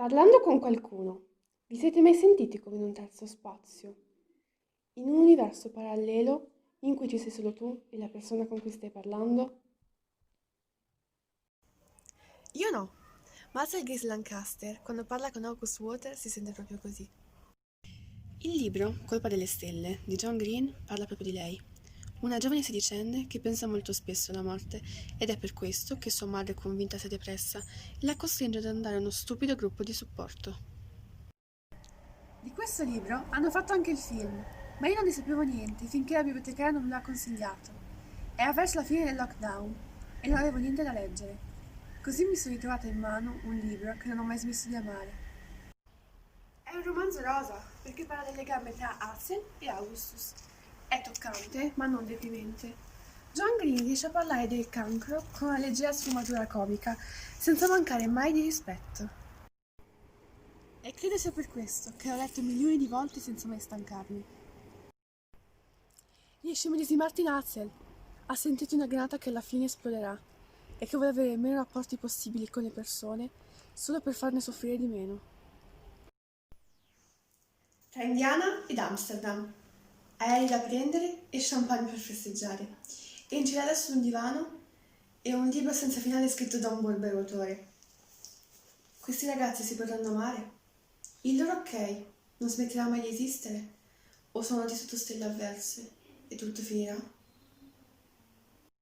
Parlando con qualcuno, vi siete mai sentiti come in un terzo spazio? In un universo parallelo in cui ci sei solo tu e la persona con cui stai parlando? Io no, ma Sir Grace Lancaster, quando parla con August Water, si sente proprio così. Il libro Colpa delle stelle di John Green parla proprio di lei, una giovane sedicenne che pensa molto spesso alla morte ed è per questo che sua madre, convinta sia depressa, la costringe ad andare a uno stupido gruppo di supporto. Di questo libro hanno fatto anche il film, ma io non ne sapevo niente finché la bibliotecaria non me l'ha consigliato. Era verso la fine del lockdown e non avevo niente da leggere. Così mi sono ritrovata in mano un libro che non ho mai smesso di amare. È un romanzo rosa, perché parla del legame tra Hazel e Augustus. È toccante, ma non deprimente. John Green riesce a parlare del cancro con una leggera sfumatura comica, senza mancare mai di rispetto. E credo sia per questo che l'ho letto milioni di volte senza mai stancarmi. Riesci a medesimarti in Hazel, a sentirti una granata che alla fine esploderà e che vuole avere meno rapporti possibili con le persone solo per farne soffrire di meno. Tra Indiana ed Amsterdam, aerei da prendere e champagne per festeggiare, e incidere su un divano e un libro senza finale scritto da un burbero autore. Questi ragazzi si potranno amare? Il loro ok non smetterà mai di esistere? O sono nati sotto stelle avverse e tutto finirà?